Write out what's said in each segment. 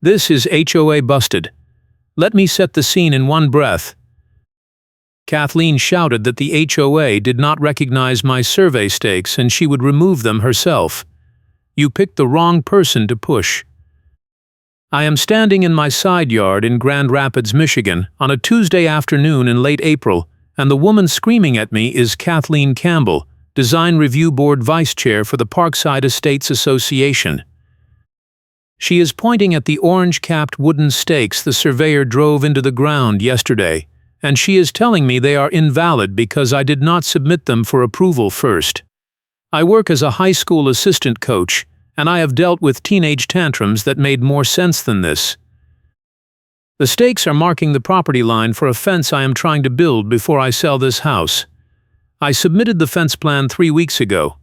This is HOA busted. Let me set the scene in one breath. Kathleen shouted that the HOA did not recognize my survey stakes and she would remove them herself. You picked the wrong person to push. I am standing in my side yard in Grand Rapids, Michigan, on a Tuesday afternoon in late April, and the woman screaming at me is Kathleen Campbell, Design Review Board Vice Chair for the Parkside Estates Association. She is pointing at the orange-capped wooden stakes the surveyor drove into the ground yesterday, and she is telling me they are invalid because I did not submit them for approval first. I work as a high school assistant coach, and I have dealt with teenage tantrums that made more sense than this. The stakes are marking the property line for a fence I am trying to build before I sell this house. I submitted the fence plan 3 weeks ago.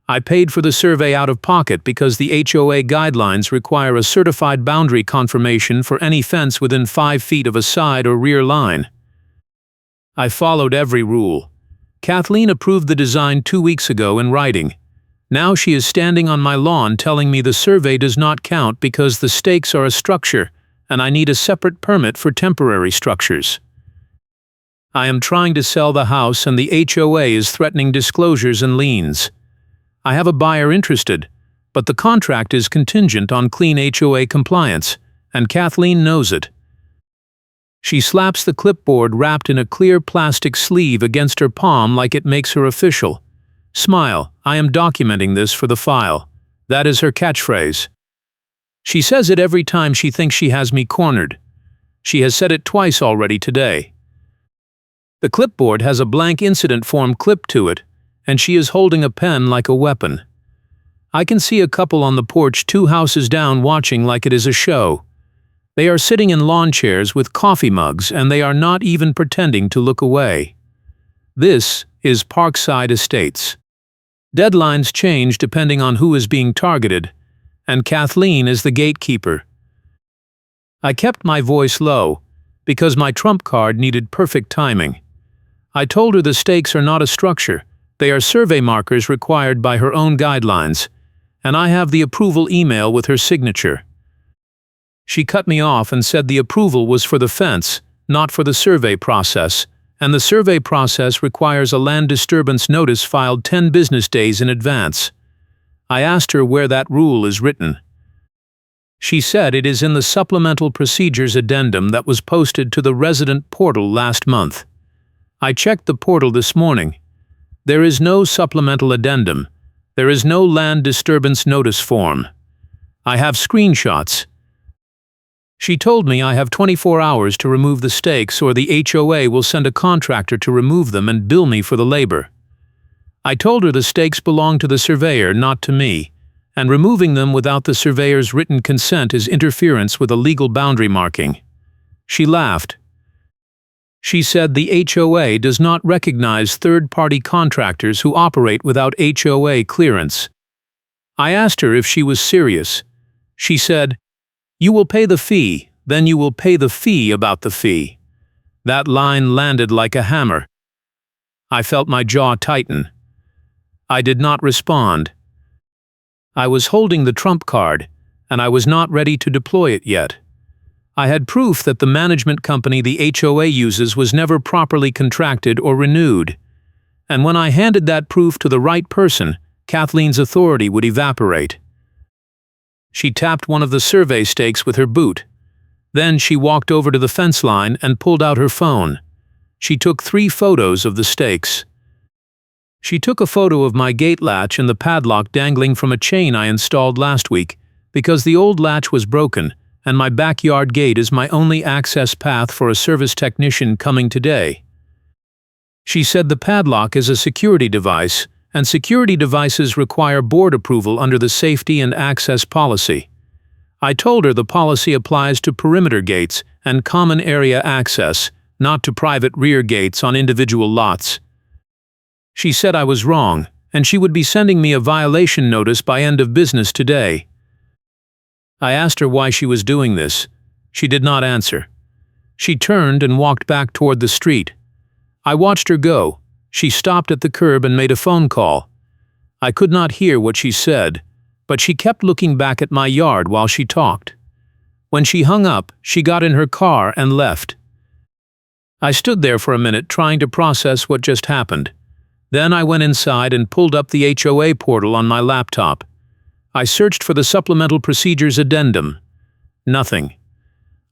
I paid for the survey out of pocket because the HOA guidelines require a certified boundary confirmation for any fence within 5 feet of a side or rear line. I followed every rule. Kathleen approved the design 2 weeks ago in writing. Now she is standing on my lawn telling me the survey does not count because the stakes are a structure and I need a separate permit for temporary structures. I am trying to sell the house and the HOA is threatening disclosures and liens. I have a buyer interested, but the contract is contingent on clean HOA compliance, and Kathleen knows it. She slaps the clipboard wrapped in a clear plastic sleeve against her palm like it makes her official. Smile, I am documenting this for the file. That is her catchphrase. She says it every time she thinks she has me cornered. She has said it twice already today. The clipboard has a blank incident form clipped to it, and she is holding a pen like a weapon. I can see a couple on the porch 2 houses down watching like it is a show. They are sitting in lawn chairs with coffee mugs and they are not even pretending to look away. This is Parkside Estates. Deadlines change depending on who is being targeted, and Kathleen is the gatekeeper. I kept my voice low because my trump card needed perfect timing. I told her the stakes are not a structure. They are survey markers required by her own guidelines, and I have the approval email with her signature. She cut me off and said the approval was for the fence, not for the survey process, and the survey process requires a land disturbance notice filed 10 business days in advance. I asked her where that rule is written. She said it is in the Supplemental Procedures Addendum that was posted to the resident portal last month. I checked the portal this morning. There is no supplemental addendum. There is no land disturbance notice form. I have screenshots. She told me I have 24 hours to remove the stakes or the HOA will send a contractor to remove them and bill me for the labor. I told her the stakes belong to the surveyor, not to me, and removing them without the surveyor's written consent is interference with a legal boundary marking. She laughed. She said the HOA does not recognize third-party contractors who operate without HOA clearance. I asked her if she was serious. She said, "You will pay the fee, then you will pay the fee about the fee." That line landed like a hammer. I felt my jaw tighten. I did not respond. I was holding the trump card, and I was not ready to deploy it yet. I had proof that the management company the HOA uses was never properly contracted or renewed. And when I handed that proof to the right person, Kathleen's authority would evaporate. She tapped one of the survey stakes with her boot. Then she walked over to the fence line and pulled out her phone. She took 3 photos of the stakes. She took a photo of my gate latch and the padlock dangling from a chain I installed last week because the old latch was broken, and my backyard gate is my only access path for a service technician coming today. She said the padlock is a security device, and security devices require board approval under the safety and access policy. I told her the policy applies to perimeter gates and common area access, not to private rear gates on individual lots. She said I was wrong, and she would be sending me a violation notice by end of business today. I asked her why she was doing this. She did not answer. She turned and walked back toward the street. I watched her go. She stopped at the curb and made a phone call. I could not hear what she said, but she kept looking back at my yard while she talked. When she hung up, she got in her car and left. I stood there for a minute trying to process what just happened. Then I went inside and pulled up the HOA portal on my laptop. I searched for the Supplemental Procedures Addendum. Nothing.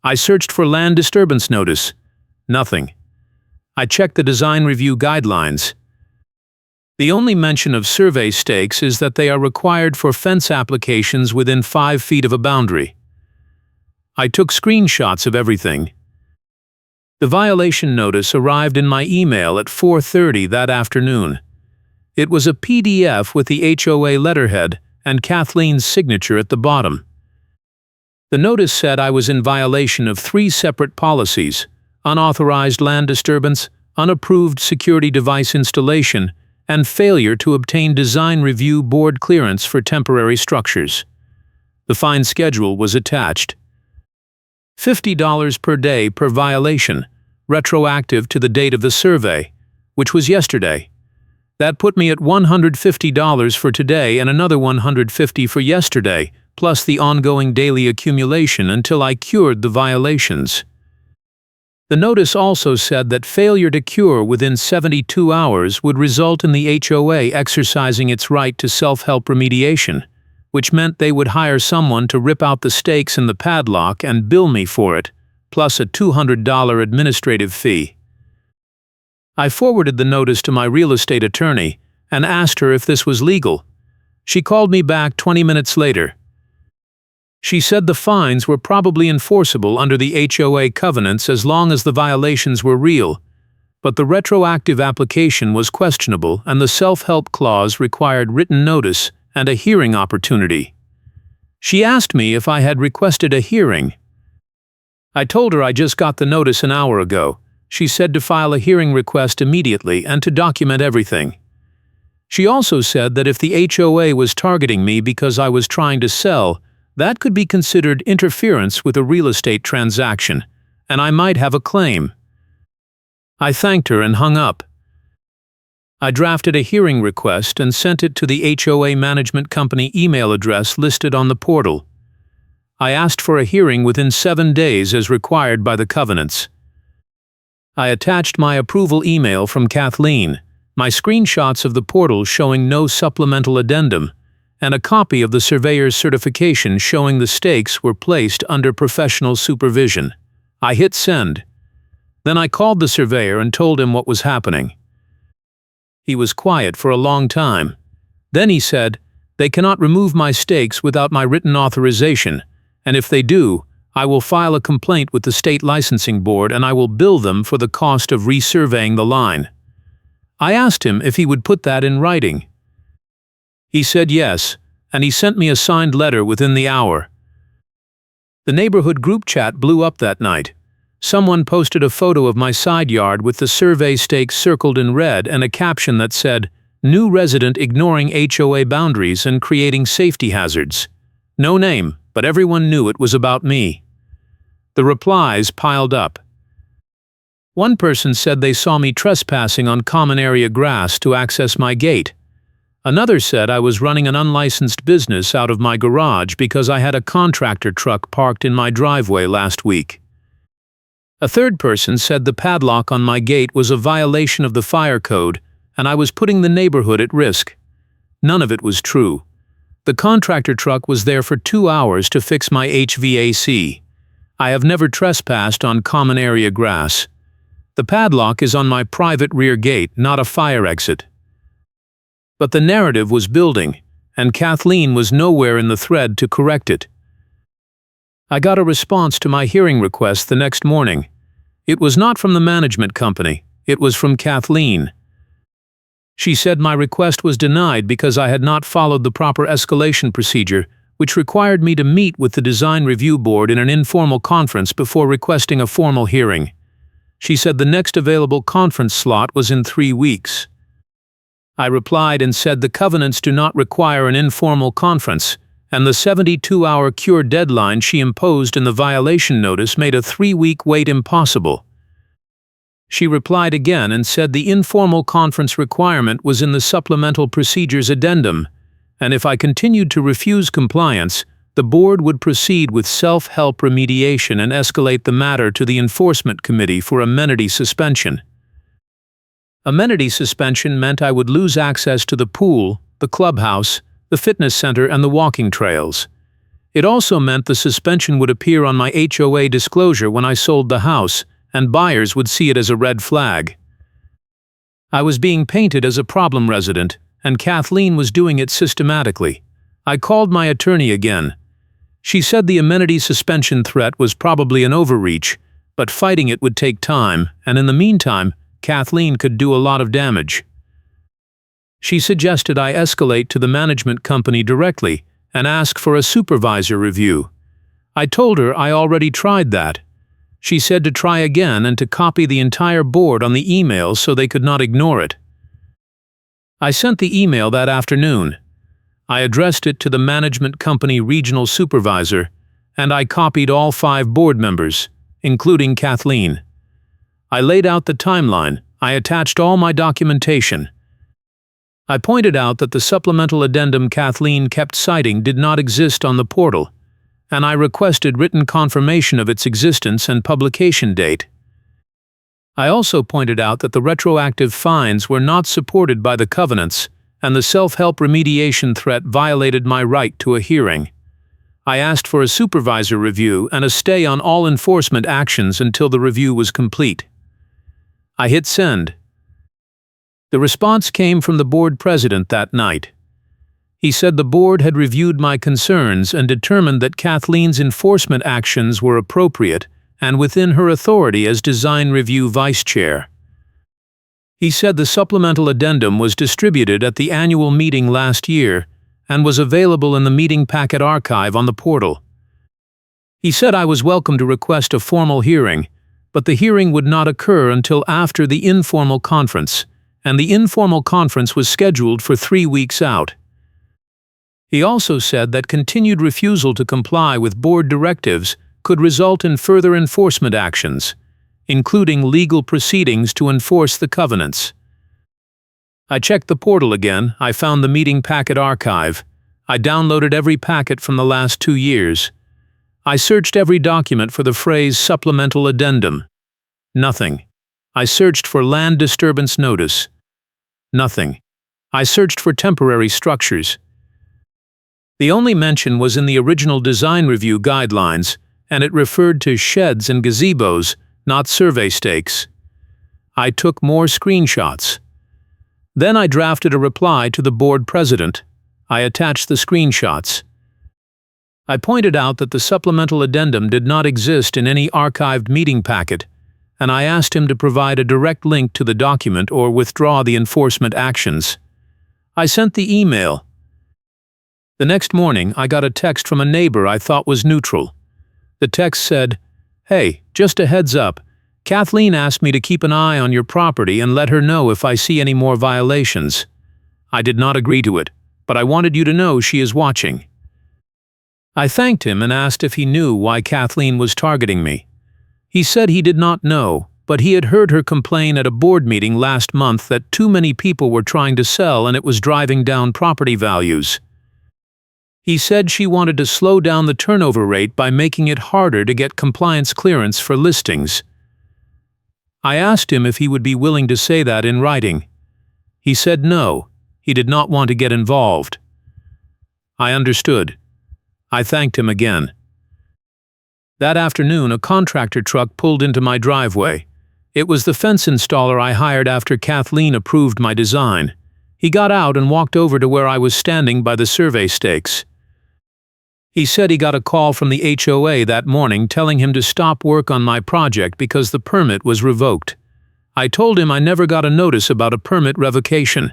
I searched for Land Disturbance Notice. Nothing. I checked the Design Review Guidelines. The only mention of survey stakes is that they are required for fence applications within 5 feet of a boundary. I took screenshots of everything. The violation notice arrived in my email at 4:30 that afternoon. It was a PDF with the HOA letterhead and Kathleen's signature at the bottom. The notice said I was in violation of 3 separate policies: unauthorized land disturbance, unapproved security device installation, and failure to obtain design review board clearance for temporary structures. The fine schedule was attached. $50 per day per violation, retroactive to the date of the survey, which was yesterday. That put me at $150 for today and another $150 for yesterday, plus the ongoing daily accumulation until I cured the violations. The notice also said that failure to cure within 72 hours would result in the HOA exercising its right to self-help remediation, which meant they would hire someone to rip out the stakes in the padlock and bill me for it, plus a $200 administrative fee. I forwarded the notice to my real estate attorney and asked her if this was legal. She called me back 20 minutes later. She said the fines were probably enforceable under the HOA covenants as long as the violations were real, but the retroactive application was questionable and the self-help clause required written notice and a hearing opportunity. She asked me if I had requested a hearing. I told her I just got the notice an hour ago. She said to file a hearing request immediately and to document everything. She also said that if the HOA was targeting me because I was trying to sell, that could be considered interference with a real estate transaction, and I might have a claim. I thanked her and hung up. I drafted a hearing request and sent it to the HOA management company email address listed on the portal. I asked for a hearing within 7 days as required by the covenants. I attached my approval email from Kathleen, my screenshots of the portal showing no supplemental addendum, and a copy of the surveyor's certification showing the stakes were placed under professional supervision. I hit send. Then I called the surveyor and told him what was happening. He was quiet for a long time. Then he said, "They cannot remove my stakes without my written authorization, and if they do, I will file a complaint with the state licensing board and I will bill them for the cost of resurveying the line." I asked him if he would put that in writing. He said yes, and he sent me a signed letter within the hour. The neighborhood group chat blew up that night. Someone posted a photo of my side yard with the survey stakes circled in red and a caption that said, "New resident ignoring HOA boundaries and creating safety hazards." No name, but everyone knew it was about me. The replies piled up. One person said they saw me trespassing on common area grass to access my gate. Another said I was running an unlicensed business out of my garage because I had a contractor truck parked in my driveway last week. A third person said the padlock on my gate was a violation of the fire code and I was putting the neighborhood at risk. None of it was true. The contractor truck was there for 2 hours to fix my HVAC. I have never trespassed on common area grass. The padlock is on my private rear gate, not a fire exit. But the narrative was building, and Kathleen was nowhere in the thread to correct it. I got a response to my hearing request the next morning. It was not from the management company, it was from Kathleen. She said my request was denied because I had not followed the proper escalation procedure, which required me to meet with the design review board in an informal conference before requesting a formal hearing. She said the next available conference slot was in 3 weeks. I replied and said the covenants do not require an informal conference, and the 72-hour cure deadline she imposed in the violation notice made a 3-week wait impossible. She replied again and said the informal conference requirement was in the Supplemental Procedures Addendum, and if I continued to refuse compliance, the board would proceed with self-help remediation and escalate the matter to the Enforcement Committee for amenity suspension. Amenity suspension meant I would lose access to the pool, the clubhouse, the fitness center, and the walking trails. It also meant the suspension would appear on my HOA disclosure when I sold the house, and buyers would see it as a red flag. I was being painted as a problem resident, and Kathleen was doing it systematically. I called my attorney again. She said the amenity suspension threat was probably an overreach, but fighting it would take time, and in the meantime, Kathleen could do a lot of damage. She suggested I escalate to the management company directly and ask for a supervisor review. I told her I already tried that. She said to try again and to copy the entire board on the email so they could not ignore it. I sent the email that afternoon. I addressed it to the management company regional supervisor, and I copied all 5 board members, including Kathleen. I laid out the timeline. I attached all my documentation. I pointed out that the supplemental addendum Kathleen kept citing did not exist on the portal, and I requested written confirmation of its existence and publication date. I also pointed out that the retroactive fines were not supported by the covenants, and the self-help remediation threat violated my right to a hearing. I asked for a supervisor review and a stay on all enforcement actions until the review was complete. I hit send. The response came from the board president that night. He said the board had reviewed my concerns and determined that Kathleen's enforcement actions were appropriate and within her authority as design review vice chair. He said the supplemental addendum was distributed at the annual meeting last year and was available in the meeting packet archive on the portal. He said I was welcome to request a formal hearing, but the hearing would not occur until after the informal conference, and the informal conference was scheduled for 3 weeks out. He also said that continued refusal to comply with board directives could result in further enforcement actions, including legal proceedings to enforce the covenants. I checked the portal again. I found the meeting packet archive. I downloaded every packet from the last 2 years. I searched every document for the phrase supplemental addendum. Nothing. I searched for land disturbance notice. Nothing. I searched for temporary structures. The only mention was in the original design review guidelines, and it referred to sheds and gazebos, not survey stakes. I took more screenshots. Then I drafted a reply to the board president. I attached the screenshots. I pointed out that the supplemental addendum did not exist in any archived meeting packet, and I asked him to provide a direct link to the document or withdraw the enforcement actions. I sent the email. The next morning, I got a text from a neighbor I thought was neutral. The text said, "Hey, just a heads up. Kathleen asked me to keep an eye on your property and let her know if I see any more violations. I did not agree to it, but I wanted you to know she is watching." I thanked him and asked if he knew why Kathleen was targeting me. He said he did not know, but he had heard her complain at a board meeting last month that too many people were trying to sell and it was driving down property values. He said she wanted to slow down the turnover rate by making it harder to get compliance clearance for listings. I asked him if he would be willing to say that in writing. He said no, he did not want to get involved. I understood. I thanked him again. That afternoon, a contractor truck pulled into my driveway. It was the fence installer I hired after Kathleen approved my design. He got out and walked over to where I was standing by the survey stakes. He said he got a call from the HOA that morning telling him to stop work on my project because the permit was revoked. I told him I never got a notice about a permit revocation.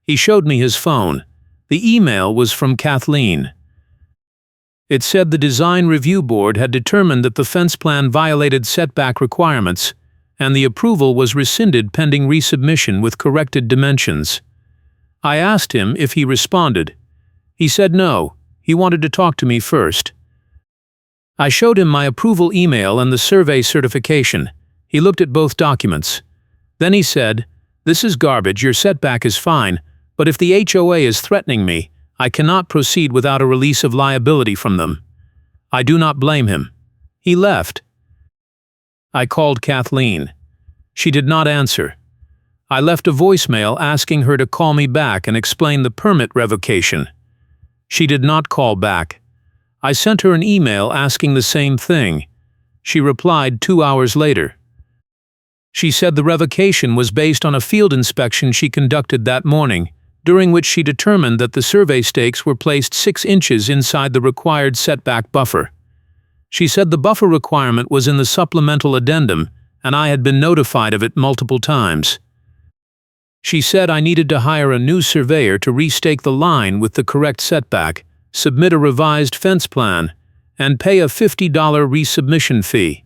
He showed me his phone. The email was from Kathleen. It said the Design Review Board had determined that the fence plan violated setback requirements, and the approval was rescinded pending resubmission with corrected dimensions. I asked him if he responded. He said no, he wanted to talk to me first. I showed him my approval email and the survey certification. He looked at both documents. Then he said, "This is garbage, your setback is fine, but if the HOA is threatening me, I cannot proceed without a release of liability from them. I do not blame him. He left. I called Kathleen. She did not answer. I left a voicemail asking her to call me back and explain the permit revocation. She did not call back. I sent her an email asking the same thing. She replied 2 hours later. She said the revocation was based on a field inspection she conducted that morning, during which she determined that the survey stakes were placed 6 inches inside the required setback buffer. She said the buffer requirement was in the supplemental addendum, and I had been notified of it multiple times. She said I needed to hire a new surveyor to restake the line with the correct setback, submit a revised fence plan, and pay a $50 resubmission fee.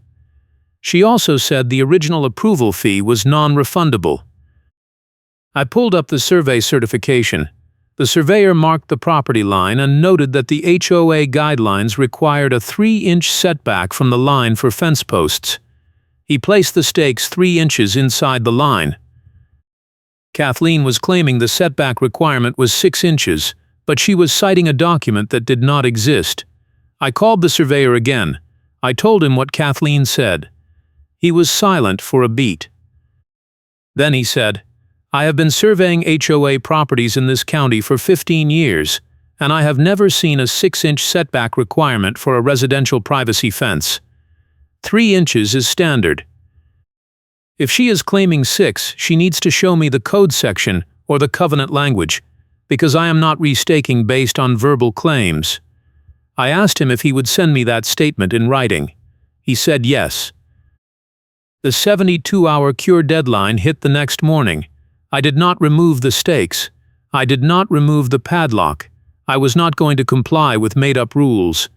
She also said the original approval fee was non-refundable. I pulled up the survey certification. The surveyor marked the property line and noted that the HOA guidelines required a 3-inch setback from the line for fence posts. He placed the stakes 3 inches inside the line. Kathleen was claiming the setback requirement was 6 inches, but she was citing a document that did not exist. I called the surveyor again. I told him what Kathleen said. He was silent for a beat. Then he said, "I have been surveying HOA properties in this county for 15 years, and I have never seen a 6-inch setback requirement for a residential privacy fence. 3 inches is standard. If she is claiming 6, she needs to show me the code section or the covenant language, because I am not restaking based on verbal claims." I asked him if he would send me that statement in writing. He said yes. The 72-hour cure deadline hit the next morning. I did not remove the stakes. I did not remove the padlock. I was not going to comply with made-up rules.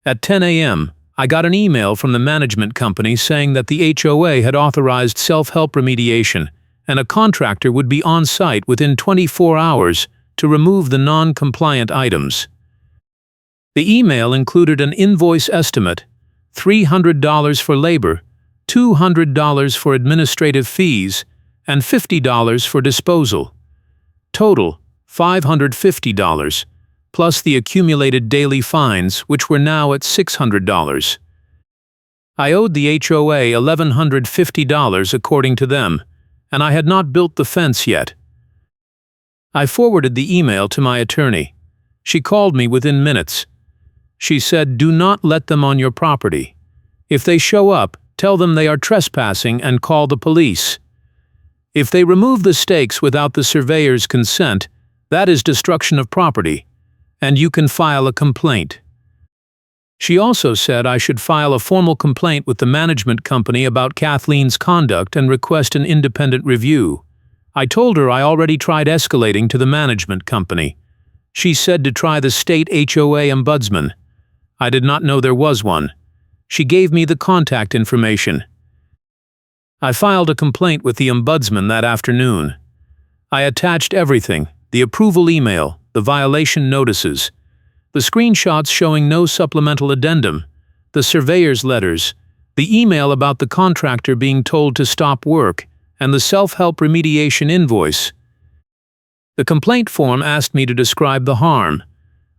At 10 a.m., I got an email from the management company saying that the HOA had authorized self-help remediation, and a contractor would be on site within 24 hours to remove the non-compliant items. The email included an invoice estimate, $300 for labor, $200 for administrative fees, and $50 for disposal. Total, $550, plus the accumulated daily fines, which were now at $600. I owed the HOA $1,150 according to them, and I had not built the fence yet. I forwarded the email to my attorney. She called me within minutes. She said, "Do not let them on your property. If they show up, tell them they are trespassing and call the police. If they remove the stakes without the surveyor's consent, that is destruction of property, and you can file a complaint." She also said I should file a formal complaint with the management company about Kathleen's conduct and request an independent review. I told her I already tried escalating to the management company. She said to try the state HOA ombudsman. I did not know there was one. She gave me the contact information. I filed a complaint with the ombudsman that afternoon. I attached everything: the approval email, the violation notices, the screenshots showing no supplemental addendum, the surveyor's letters, the email about the contractor being told to stop work, and the self-help remediation invoice. The complaint form asked me to describe the harm.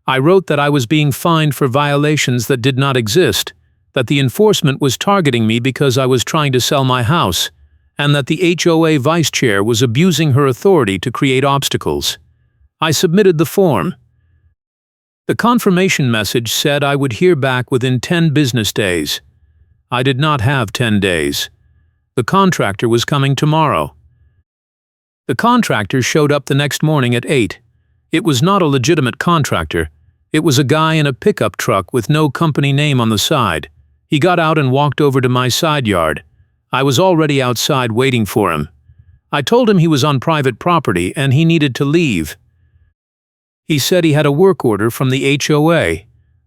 I wrote that I was being fined for violations that did not exist, that the enforcement was targeting me because I was trying to sell my house, and that the HOA vice chair was abusing her authority to create obstacles. I submitted the form. The confirmation message said I would hear back within 10 business days. I did not have 10 days. The contractor was coming tomorrow. The contractor showed up the next morning at 8. It was not a legitimate contractor. It was a guy in a pickup truck with no company name on the side. He got out and walked over to my side yard. I was already outside waiting for him. I told him he was on private property and he needed to leave. He said he had a work order from the HOA.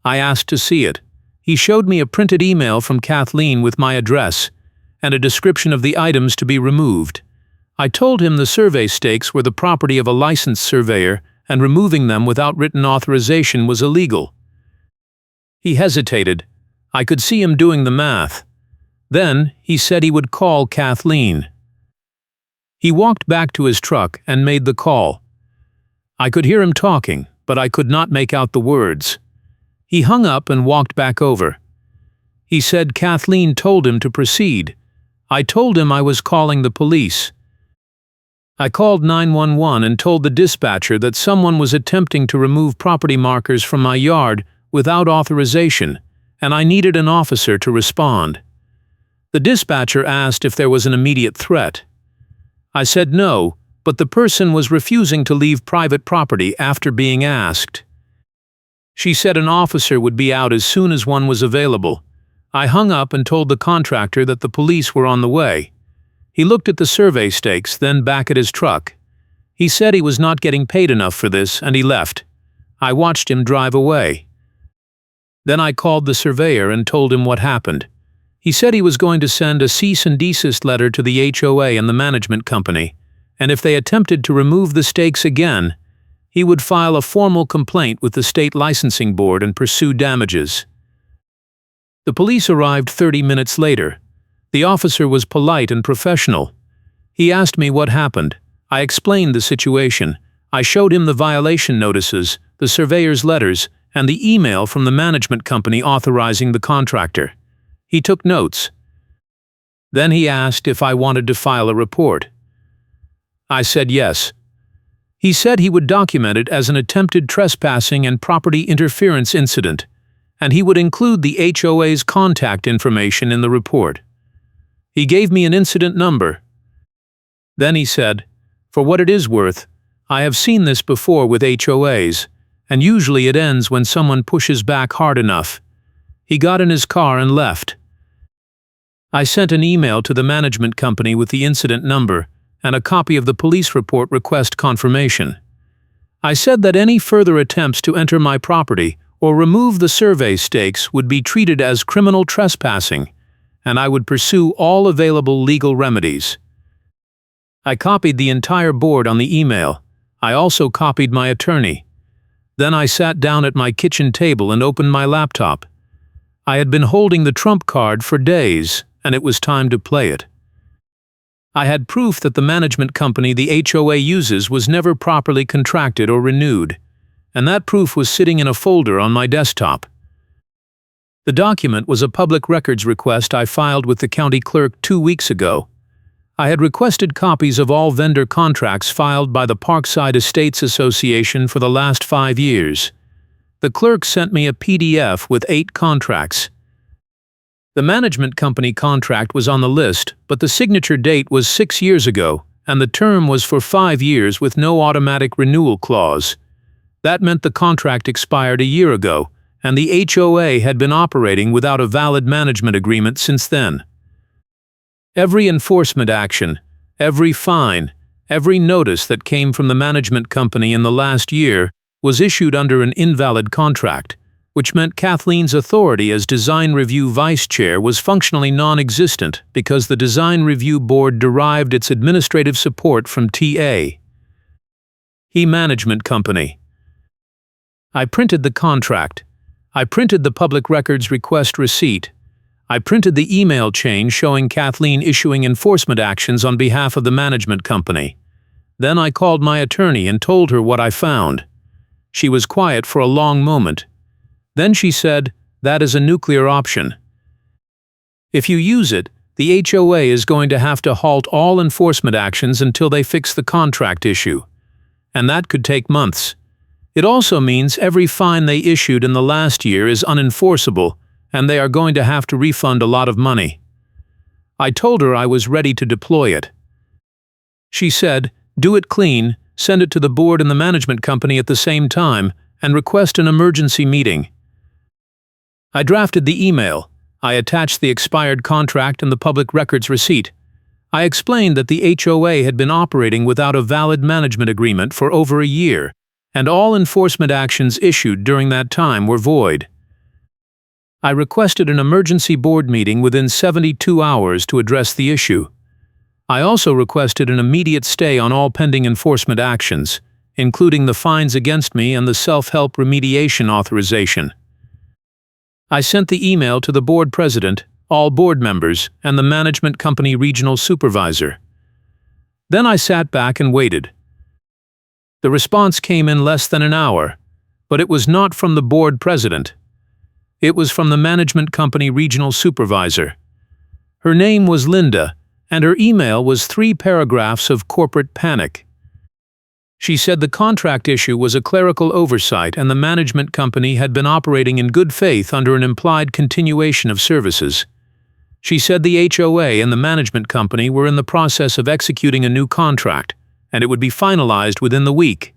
I asked to see it. He showed me a printed email from Kathleen with my address and a description of the items to be removed. I told him the survey stakes were the property of a licensed surveyor and removing them without written authorization was illegal. He hesitated. I could see him doing the math. Then he said he would call Kathleen. He walked back to his truck and made the call. I could hear him talking, but I could not make out the words. He hung up and walked back over. He said Kathleen told him to proceed. I told him I was calling the police. I called 911 and told the dispatcher that someone was attempting to remove property markers from my yard without authorization, and I needed an officer to respond. The dispatcher asked if there was an immediate threat. I said no, but the person was refusing to leave private property after being asked. She said an officer would be out as soon as one was available. I hung up and told the contractor that the police were on the way. He looked at the survey stakes, then back at his truck. He said he was not getting paid enough for this, and he left. I watched him drive away. Then I called the surveyor and told him what happened. He said he was going to send a cease and desist letter to the HOA and the management company, and if they attempted to remove the stakes again, he would file a formal complaint with the state licensing board and pursue damages. The police arrived 30 minutes later. The officer was polite and professional. He asked me what happened. I explained the situation. I showed him the violation notices, the surveyor's letters, and the email from the management company authorizing the contractor. He took notes. Then he asked if I wanted to file a report. I said yes. He said he would document it as an attempted trespassing and property interference incident, and he would include the HOA's contact information in the report. He gave me an incident number. Then he said, "For what it is worth, I have seen this before with HOAs, and usually it ends when someone pushes back hard enough." He got in his car and left. I sent an email to the management company with the incident number and a copy of the police report request confirmation. I said that any further attempts to enter my property or remove the survey stakes would be treated as criminal trespassing, and I would pursue all available legal remedies. I copied the entire board on the email. I also copied my attorney. Then I sat down at my kitchen table and opened my laptop. I had been holding the trump card for days, and it was time to play it. I had proof that the management company the HOA uses was never properly contracted or renewed, and that proof was sitting in a folder on my desktop. The document was a public records request I filed with the county clerk 2 weeks ago. I had requested copies of all vendor contracts filed by the Parkside Estates Association for the last 5 years. The clerk sent me a PDF with 8 contracts. The management company contract was on the list, but the signature date was 6 years ago, and the term was for 5 years with no automatic renewal clause. That meant the contract expired a year ago, and the HOA had been operating without a valid management agreement since then. Every enforcement action, every fine, every notice that came from the management company in the last year was issued under an invalid contract, which meant Kathleen's authority as Design Review Vice Chair was functionally non-existent because the Design Review Board derived its administrative support from TA. Management Company. I printed the contract. I printed the public records request receipt. I printed the email chain showing Kathleen issuing enforcement actions on behalf of the management company. Then I called my attorney and told her what I found. She was quiet for a long moment. Then she said, "That is a nuclear option. If you use it, the HOA is going to have to halt all enforcement actions until they fix the contract issue. And that could take months. It also means every fine they issued in the last year is unenforceable, and they are going to have to refund a lot of money." I told her I was ready to deploy it. She said, "Do it clean, send it to the board and the management company at the same time, and request an emergency meeting." I drafted the email. I attached the expired contract and the public records receipt. I explained that the HOA had been operating without a valid management agreement for over a year, and all enforcement actions issued during that time were void. I requested an emergency board meeting within 72 hours to address the issue. I also requested an immediate stay on all pending enforcement actions, including the fines against me and the self-help remediation authorization. I sent the email to the board president, all board members, and the management company regional supervisor. Then I sat back and waited. The response came in less than an hour, but it was not from the board president. It was from the management company regional supervisor. Her name was Linda, and her email was 3 paragraphs of corporate panic. She said the contract issue was a clerical oversight and the management company had been operating in good faith under an implied continuation of services. She said the HOA and the management company were in the process of executing a new contract, and it would be finalized within the week.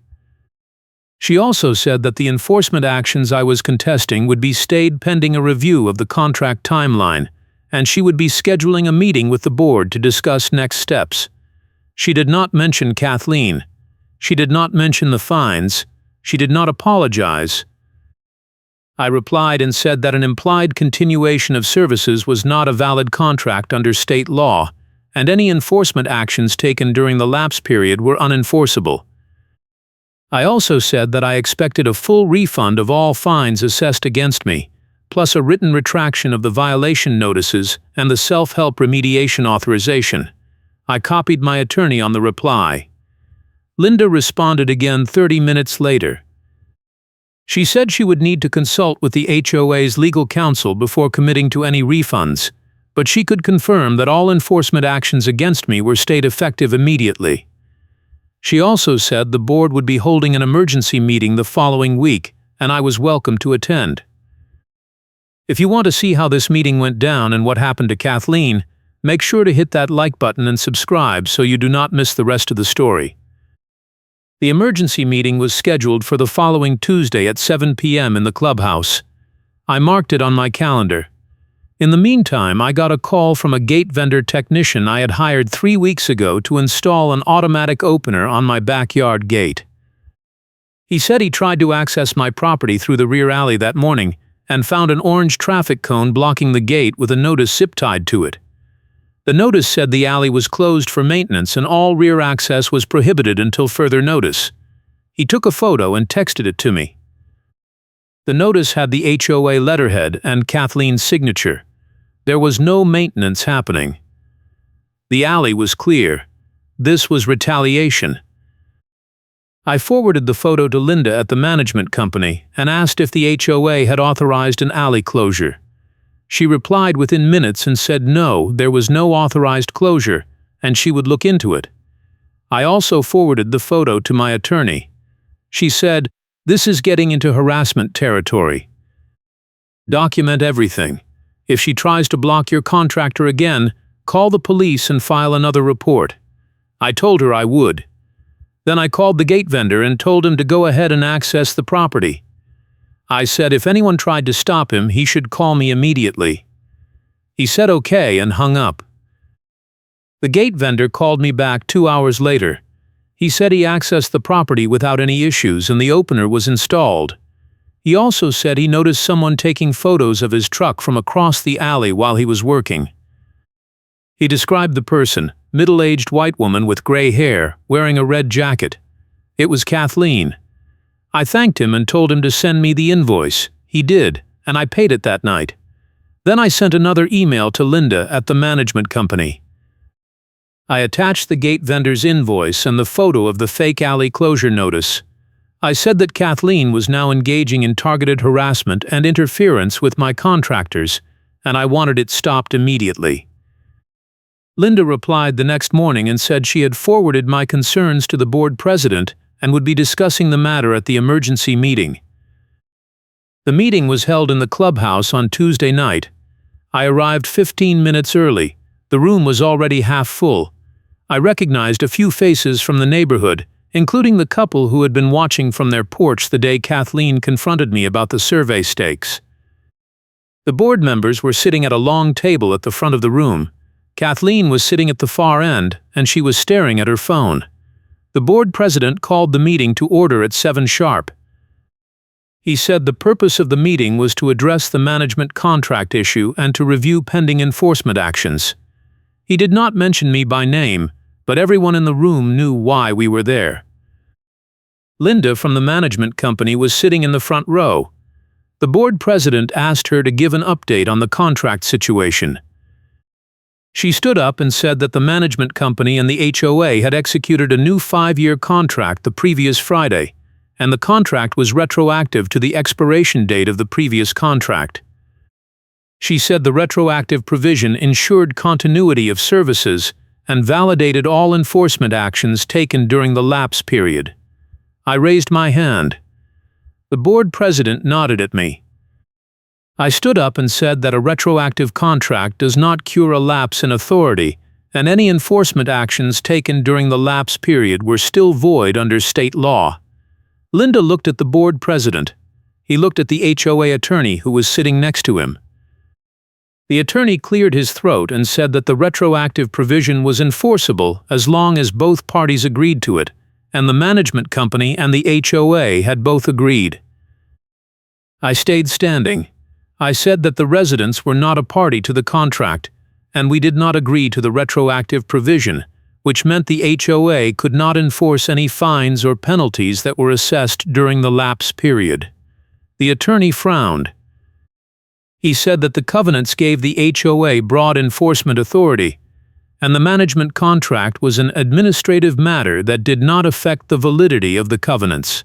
She also said that the enforcement actions I was contesting would be stayed pending a review of the contract timeline, and she would be scheduling a meeting with the board to discuss next steps. She did not mention Kathleen. She did not mention the fines. She did not apologize. I replied and said that an implied continuation of services was not a valid contract under state law, and any enforcement actions taken during the lapse period were unenforceable. I also said that I expected a full refund of all fines assessed against me, plus a written retraction of the violation notices and the self-help remediation authorization. I copied my attorney on the reply. Linda responded again 30 minutes later. She said she would need to consult with the HOA's legal counsel before committing to any refunds, but she could confirm that all enforcement actions against me were stayed effective immediately. She also said the board would be holding an emergency meeting the following week, and I was welcome to attend. If you want to see how this meeting went down and what happened to Kathleen, make sure to hit that like button and subscribe so you do not miss the rest of the story. The emergency meeting was scheduled for the following Tuesday at 7 p.m. in the clubhouse. I marked it on my calendar. In the meantime, I got a call from a gate vendor technician I had hired 3 weeks ago to install an automatic opener on my backyard gate. He said he tried to access my property through the rear alley that morning and found an orange traffic cone blocking the gate with a notice zip-tied to it. The notice said the alley was closed for maintenance and all rear access was prohibited until further notice. He took a photo and texted it to me. The notice had the HOA letterhead and Kathleen's signature. There was no maintenance happening. The alley was clear. This was retaliation. I forwarded the photo to Linda at the management company and asked if the HOA had authorized an alley closure. She replied within minutes and said no, there was no authorized closure, and she would look into it. I also forwarded the photo to my attorney. She said, "This is getting into harassment territory. Document everything. If she tries to block your contractor again, call the police and file another report." I told her I would. Then I called the gate vendor and told him to go ahead and access the property. I said if anyone tried to stop him, he should call me immediately. He said okay and hung up. The gate vendor called me back 2 hours later. He said he accessed the property without any issues and the opener was installed. He also said he noticed someone taking photos of his truck from across the alley while he was working. He described the person, middle-aged white woman with gray hair, wearing a red jacket. It was Kathleen. I thanked him and told him to send me the invoice. He did, and I paid it that night. Then I sent another email to Linda at the management company. I attached the gate vendor's invoice and the photo of the fake alley closure notice. I said that Kathleen was now engaging in targeted harassment and interference with my contractors, and I wanted it stopped immediately. Linda replied the next morning and said she had forwarded my concerns to the board president and would be discussing the matter at the emergency meeting. The meeting was held in the clubhouse on Tuesday night. I arrived 15 minutes early. The room was already half full. I recognized a few faces from the neighborhood, including the couple who had been watching from their porch the day Kathleen confronted me about the survey stakes. The board members were sitting at a long table at the front of the room. Kathleen was sitting at the far end, and she was staring at her phone. The board president called the meeting to order at 7 sharp. He said the purpose of the meeting was to address the management contract issue and to review pending enforcement actions. He did not mention me by name, but everyone in the room knew why we were there. Linda from the management company was sitting in the front row. The board president asked her to give an update on the contract situation. She stood up and said that the management company and the HOA had executed a new 5-year contract the previous Friday, and the contract was retroactive to the expiration date of the previous contract. She said the retroactive provision ensured continuity of services and validated all enforcement actions taken during the lapse period. I raised my hand. The board president nodded at me. I stood up and said that a retroactive contract does not cure a lapse in authority, and any enforcement actions taken during the lapse period were still void under state law. Linda looked at the board president. He looked at the HOA attorney who was sitting next to him. The attorney cleared his throat and said that the retroactive provision was enforceable as long as both parties agreed to it, and the management company and the HOA had both agreed. I stayed standing. I said that the residents were not a party to the contract, and we did not agree to the retroactive provision, which meant the HOA could not enforce any fines or penalties that were assessed during the lapse period. The attorney frowned. He said that the covenants gave the HOA broad enforcement authority, and the management contract was an administrative matter that did not affect the validity of the covenants.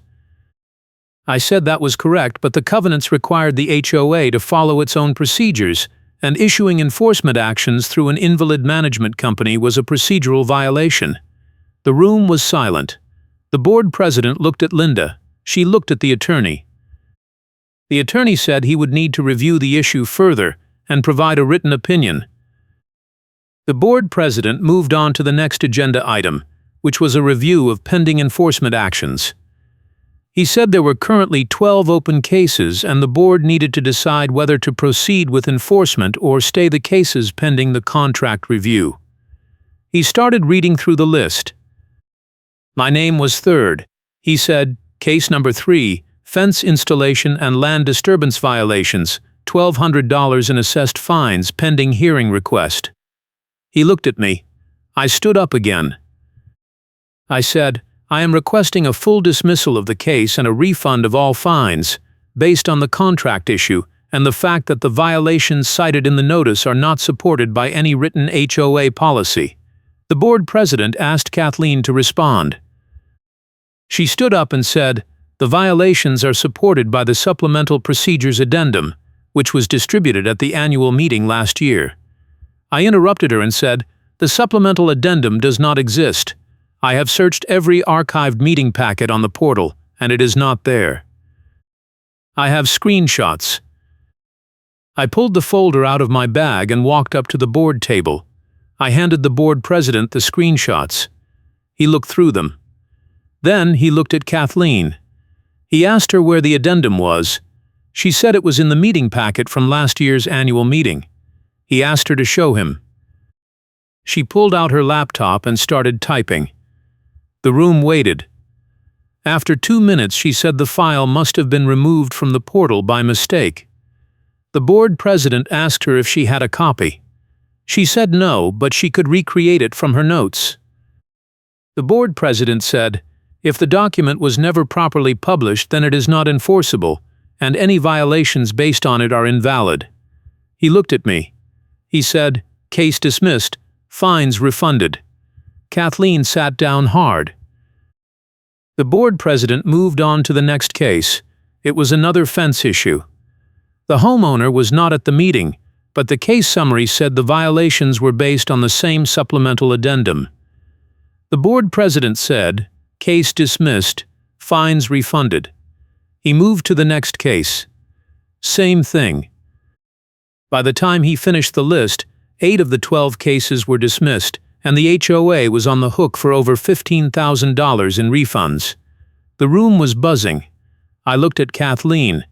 I said that was correct, but the covenants required the HOA to follow its own procedures, and issuing enforcement actions through an invalid management company was a procedural violation. The room was silent. The board president looked at Linda. She looked at the attorney. The attorney said he would need to review the issue further and provide a written opinion. The board president moved on to the next agenda item, which was a review of pending enforcement actions. He said there were currently 12 open cases and the board needed to decide whether to proceed with enforcement or stay the cases pending the contract review. He started reading through the list. My name was third. He said, case number 3, fence installation and land disturbance violations, $1,200 in assessed fines pending hearing request. He looked at me. I stood up again. I said, I am requesting a full dismissal of the case and a refund of all fines, based on the contract issue and the fact that the violations cited in the notice are not supported by any written HOA policy. The board president asked Kathleen to respond. She stood up and said, the violations are supported by the Supplemental Procedures Addendum, which was distributed at the annual meeting last year. I interrupted her and said, the Supplemental Addendum does not exist. I have searched every archived meeting packet on the portal, and it is not there. I have screenshots. I pulled the folder out of my bag and walked up to the board table. I handed the board president the screenshots. He looked through them. Then he looked at Kathleen. He asked her where the addendum was. She said it was in the meeting packet from last year's annual meeting. He asked her to show him. She pulled out her laptop and started typing. The room waited. After 2 minutes, she said the file must have been removed from the portal by mistake. The board president asked her if she had a copy. She said no, but she could recreate it from her notes. The board president said, if the document was never properly published, then it is not enforceable, and any violations based on it are invalid. He looked at me. He said, case dismissed, fines refunded. Kathleen sat down hard. The board president moved on to the next case. It was another fence issue. The homeowner was not at the meeting, but the case summary said the violations were based on the same supplemental addendum. The board president said, case dismissed, fines refunded. He moved to the next case. Same thing. By the time he finished the list, 8 of the 12 cases were dismissed, and the HOA was on the hook for over $15,000 in refunds. The room was buzzing. I looked at Kathleen.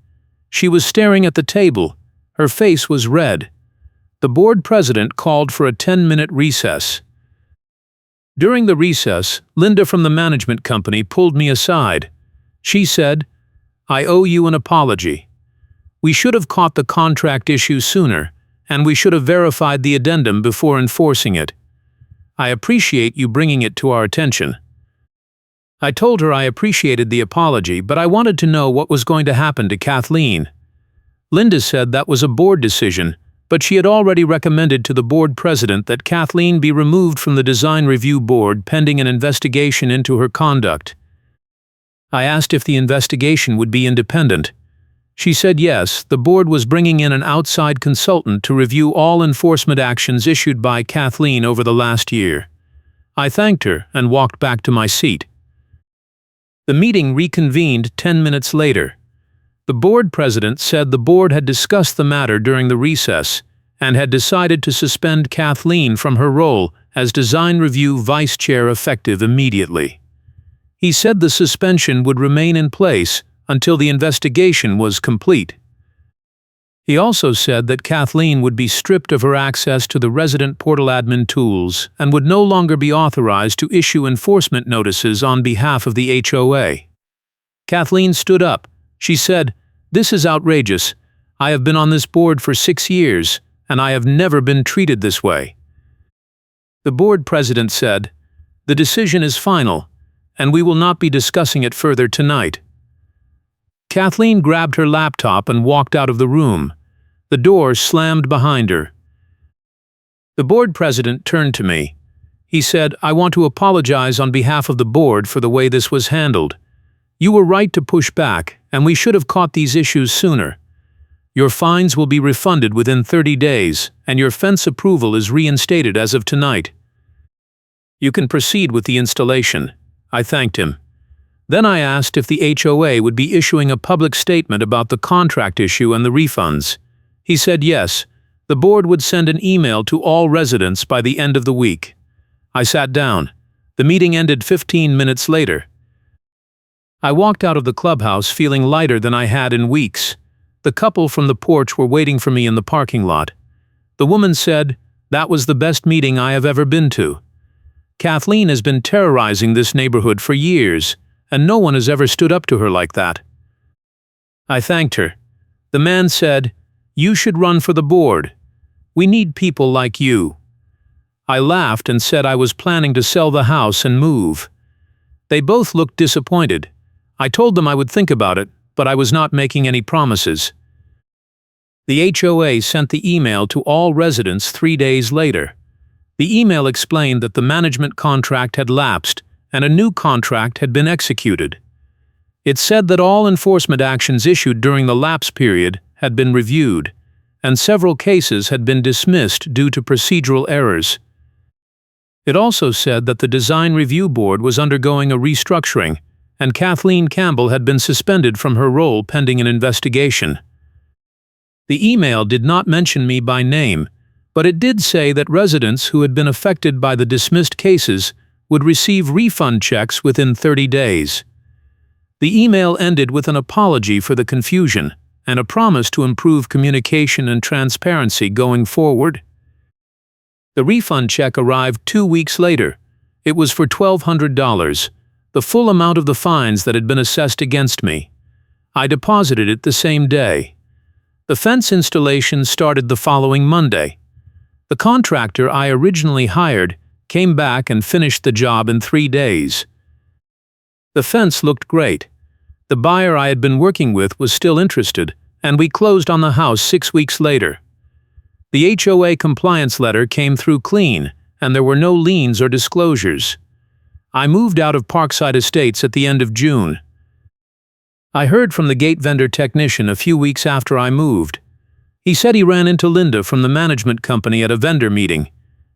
She was staring at the table. Her face was red. The board president called for a 10-minute recess. During the recess, Linda from the management company pulled me aside. She said, I owe you an apology. We should have caught the contract issue sooner, and we should have verified the addendum before enforcing it. I appreciate you bringing it to our attention. I told her I appreciated the apology, but I wanted to know what was going to happen to Kathleen. Linda said that was a board decision, but she had already recommended to the board president that Kathleen be removed from the design review board pending an investigation into her conduct. I asked if the investigation would be independent. She said yes, the board was bringing in an outside consultant to review all enforcement actions issued by Kathleen over the last year. I thanked her and walked back to my seat. The meeting reconvened 10 minutes later. The board president said the board had discussed the matter during the recess and had decided to suspend Kathleen from her role as design review vice chair effective immediately. He said the suspension would remain in place until the investigation was complete. He also said that Kathleen would be stripped of her access to the resident portal admin tools and would no longer be authorized to issue enforcement notices on behalf of the HOA. Kathleen stood up. She said, "This is outrageous. I have been on this board for 6 years, and I have never been treated this way." The board president said, "The decision is final, and we will not be discussing it further tonight." Kathleen grabbed her laptop and walked out of the room. The door slammed behind her. The board president turned to me. He said, "I want to apologize on behalf of the board for the way this was handled. You were right to push back, and we should have caught these issues sooner. Your fines will be refunded within 30 days, and your fence approval is reinstated as of tonight. You can proceed with the installation." I thanked him. Then I asked if the HOA would be issuing a public statement about the contract issue and the refunds. He said yes, the board would send an email to all residents by the end of the week. I sat down. The meeting ended 15 minutes later. I walked out of the clubhouse feeling lighter than I had in weeks. The couple from the porch were waiting for me in the parking lot. The woman said, "That was the best meeting I have ever been to. Kathleen has been terrorizing this neighborhood for years, and no one has ever stood up to her like that." I thanked her. The man said, "You should run for the board. We need people like you." I laughed and said I was planning to sell the house and move. They both looked disappointed. I told them I would think about it, but I was not making any promises. The HOA sent the email to all residents 3 days later. The email explained that the management contract had lapsed and a new contract had been executed. It said that all enforcement actions issued during the lapse period had been reviewed, and several cases had been dismissed due to procedural errors. It also said that the Design Review Board was undergoing a restructuring, and Kathleen Campbell had been suspended from her role pending an investigation. The email did not mention me by name, but it did say that residents who had been affected by the dismissed cases would receive refund checks within 30 days. The email ended with an apology for the confusion and a promise to improve communication and transparency going forward. The refund check arrived 2 weeks later. It was for $1,200, the full amount of the fines that had been assessed against me. I deposited it the same day. The fence installation started the following Monday. The contractor I originally hired came back and finished the job in 3 days. The fence looked great. The buyer I had been working with was still interested, and we closed on the house 6 weeks later. The HOA compliance letter came through clean, and there were no liens or disclosures. I moved out of Parkside Estates at the end of June. I heard from the gate vendor technician a few weeks after I moved. He said he ran into Linda from the management company at a vendor meeting,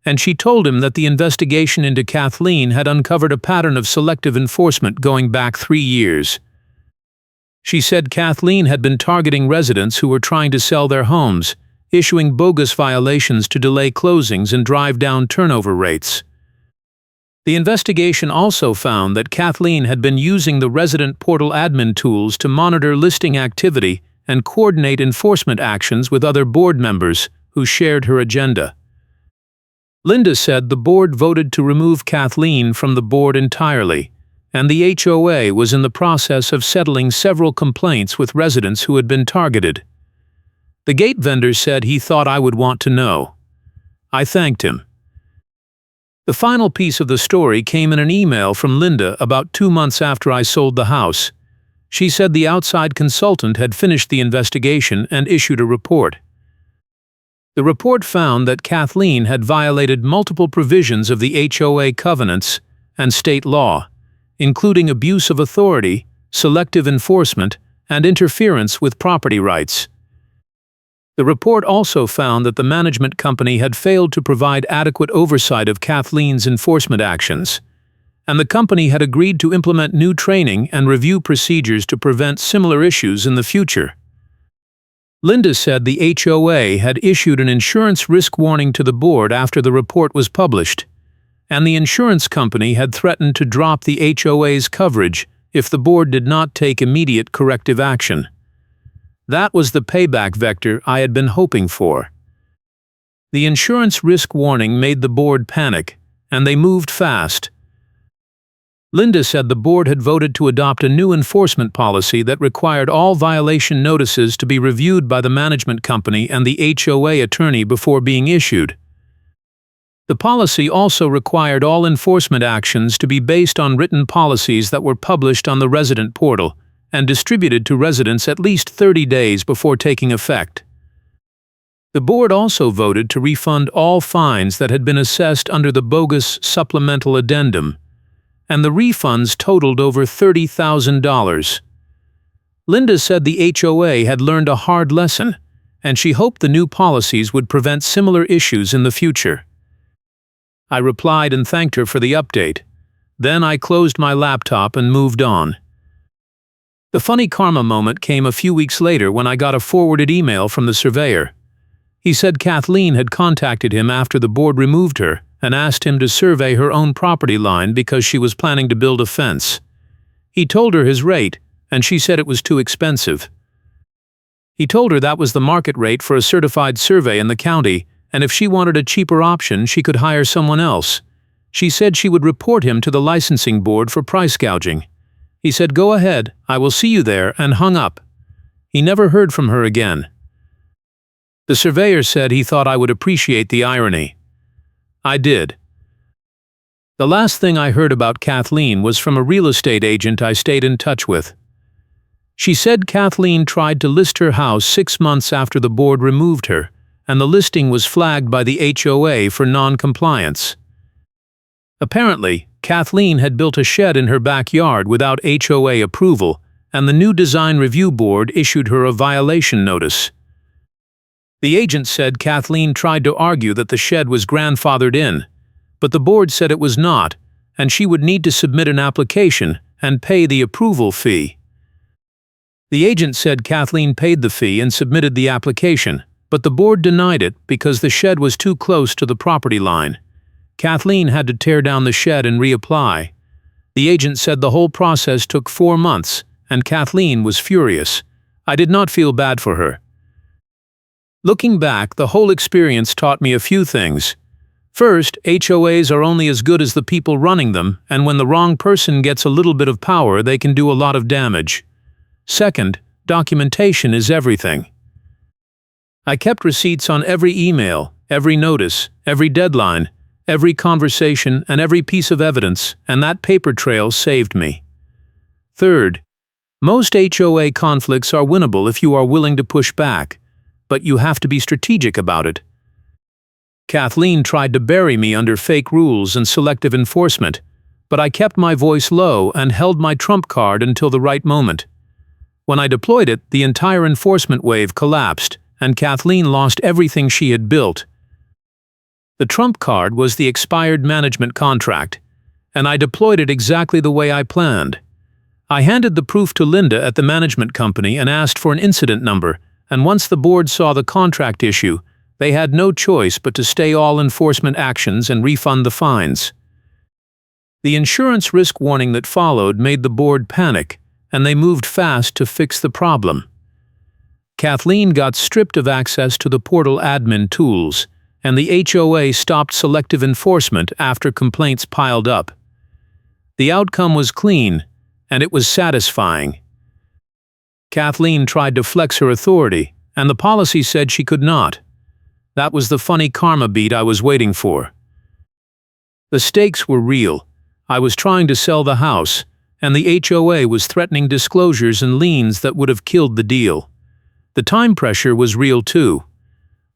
and she told him that the investigation into Kathleen had uncovered a pattern of selective enforcement going back 3 years. She said Kathleen had been targeting residents who were trying to sell their homes, issuing bogus violations to delay closings and drive down turnover rates. The investigation also found that Kathleen had been using the resident portal admin tools to monitor listing activity and coordinate enforcement actions with other board members who shared her agenda. Linda said the board voted to remove Kathleen from the board entirely, and the HOA was in the process of settling several complaints with residents who had been targeted. The gate vendor said he thought I would want to know. I thanked him. The final piece of the story came in an email from Linda about 2 months after I sold the house. She said the outside consultant had finished the investigation and issued a report. The report found that Kathleen had violated multiple provisions of the HOA covenants and state law, including abuse of authority, selective enforcement, and interference with property rights. The report also found that the management company had failed to provide adequate oversight of Kathleen's enforcement actions, and the company had agreed to implement new training and review procedures to prevent similar issues in the future. Linda said the HOA had issued an insurance risk warning to the board after the report was published, and the insurance company had threatened to drop the HOA's coverage if the board did not take immediate corrective action. That was the payback vector I had been hoping for. The insurance risk warning made the board panic, and they moved fast. Linda said the board had voted to adopt a new enforcement policy that required all violation notices to be reviewed by the management company and the HOA attorney before being issued. The policy also required all enforcement actions to be based on written policies that were published on the resident portal and distributed to residents at least 30 days before taking effect. The board also voted to refund all fines that had been assessed under the bogus supplemental addendum, and the refunds totaled over $30,000. Linda said the HOA had learned a hard lesson, and she hoped the new policies would prevent similar issues in the future. I replied and thanked her for the update. Then I closed my laptop and moved on. The funny karma moment came a few weeks later when I got a forwarded email from the surveyor. He said Kathleen had contacted him after the board removed her and asked him to survey her own property line because she was planning to build a fence. He told her his rate, and she said it was too expensive. He told her that was the market rate for a certified survey in the county, and if she wanted a cheaper option, she could hire someone else. She said she would report him to the licensing board for price gouging. He said, "Go ahead, I will see you there," and hung up. He never heard from her again. The surveyor said he thought I would appreciate the irony. I did. The last thing I heard about Kathleen was from a real estate agent I stayed in touch with. She said Kathleen tried to list her house 6 months after the board removed her, and the listing was flagged by the HOA for non-compliance. Apparently, Kathleen had built a shed in her backyard without HOA approval, and the new design review board issued her a violation notice. The agent said Kathleen tried to argue that the shed was grandfathered in, but the board said it was not, and she would need to submit an application and pay the approval fee. The agent said Kathleen paid the fee and submitted the application, but the board denied it because the shed was too close to the property line. Kathleen had to tear down the shed and reapply. The agent said the whole process took 4 months, and Kathleen was furious. I did not feel bad for her. Looking back, the whole experience taught me a few things. First, HOAs are only as good as the people running them, and when the wrong person gets a little bit of power, they can do a lot of damage. Second, documentation is everything. I kept receipts on every email, every notice, every deadline, every conversation, and every piece of evidence, and that paper trail saved me. Third, most HOA conflicts are winnable if you are willing to push back, but you have to be strategic about it. Kathleen tried to bury me under fake rules and selective enforcement, but I kept my voice low and held my trump card until the right moment. When I deployed it, the entire enforcement wave collapsed, and Kathleen lost everything she had built. The trump card was the expired management contract, and I deployed it exactly the way I planned. I handed the proof to Linda at the management company and asked for an incident number, and once the board saw the contract issue, they had no choice but to stay all enforcement actions and refund the fines. The insurance risk warning that followed made the board panic, and they moved fast to fix the problem. Kathleen got stripped of access to the portal admin tools, and the HOA stopped selective enforcement after complaints piled up. The outcome was clean, and it was satisfying. Kathleen tried to flex her authority, and the policy said she could not. That was the funny karma beat I was waiting for. The stakes were real. I was trying to sell the house, and the HOA was threatening disclosures and liens that would have killed the deal. The time pressure was real too.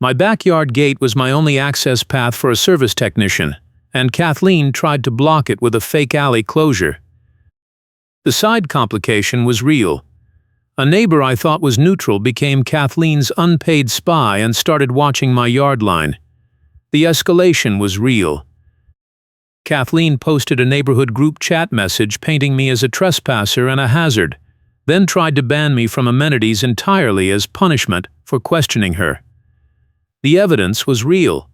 My backyard gate was my only access path for a service technician, and Kathleen tried to block it with a fake alley closure. The side complication was real. A neighbor I thought was neutral became Kathleen's unpaid spy and started watching my yard line. The escalation was real. Kathleen posted a neighborhood group chat message painting me as a trespasser and a hazard, then tried to ban me from amenities entirely as punishment for questioning her. The evidence was real.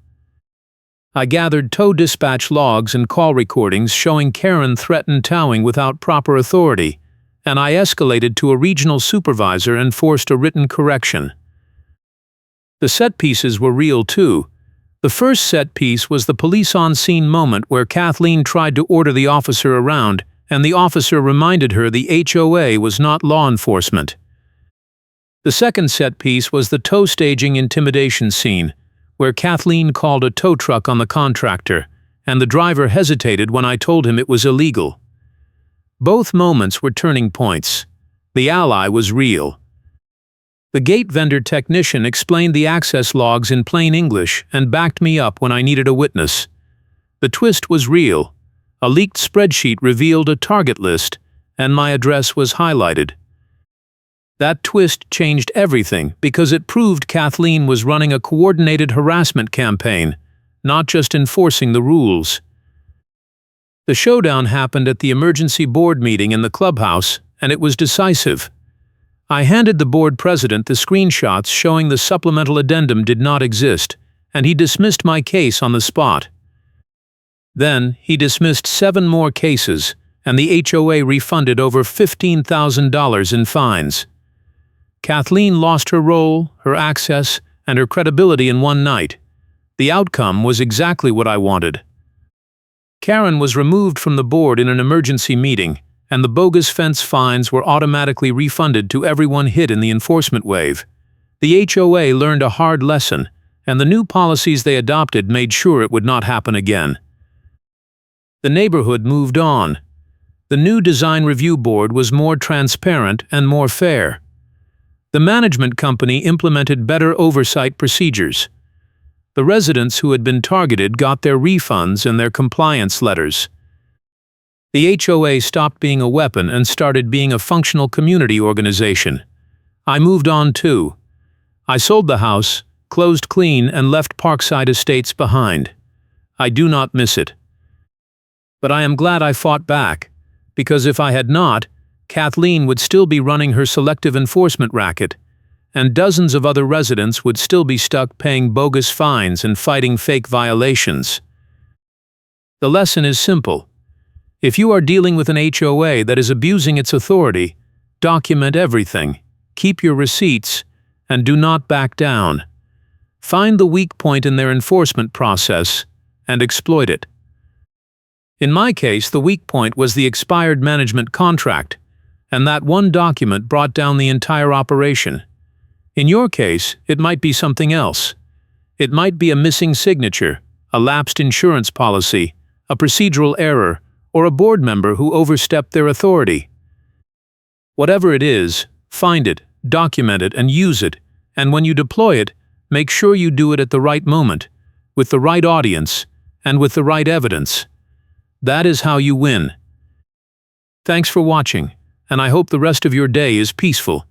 I gathered tow dispatch logs and call recordings showing Karen threatened towing without proper authority, and I escalated to a regional supervisor and forced a written correction. The set pieces were real too. The first set piece was the police on-scene moment where Kathleen tried to order the officer around, and the officer reminded her the HOA was not law enforcement. The second set piece was the tow staging intimidation scene, where Kathleen called a tow truck on the contractor, and the driver hesitated when I told him it was illegal. Both moments were turning points. The ally was real. The gate vendor technician explained the access logs in plain English and backed me up when I needed a witness. The twist was real. A leaked spreadsheet revealed a target list, and my address was highlighted. That twist changed everything because it proved Kathleen was running a coordinated harassment campaign, not just enforcing the rules. The showdown happened at the emergency board meeting in the clubhouse, and it was decisive. I handed the board president the screenshots showing the supplemental addendum did not exist, and he dismissed my case on the spot. Then, he dismissed 7 more cases, and the HOA refunded over $15,000 in fines. Kathleen lost her role, her access, and her credibility in one night. The outcome was exactly what I wanted. Karen was removed from the board in an emergency meeting, and the bogus fence fines were automatically refunded to everyone hit in the enforcement wave. The HOA learned a hard lesson, and the new policies they adopted made sure it would not happen again. The neighborhood moved on. The new design review board was more transparent and more fair. The management company implemented better oversight procedures. The residents who had been targeted got their refunds and their compliance letters. The HOA stopped being a weapon and started being a functional community organization. I moved on too. I sold the house, closed clean, and left Parkside Estates behind. I do not miss it. But I am glad I fought back, because if I had not, Kathleen would still be running her selective enforcement racket, and dozens of other residents would still be stuck paying bogus fines and fighting fake violations. The lesson is simple. If you are dealing with an HOA that is abusing its authority, document everything, keep your receipts, and do not back down. Find the weak point in their enforcement process and exploit it. In my case, the weak point was the expired management contract, and that one document brought down the entire operation. In your case, it might be something else. It might be a missing signature, a lapsed insurance policy, a procedural error, or a board member who overstepped their authority. Whatever it is, find it, document it, and use it, and when you deploy it, make sure you do it at the right moment, with the right audience, and with the right evidence. That is how you win. Thanks for watching, and I hope the rest of your day is peaceful.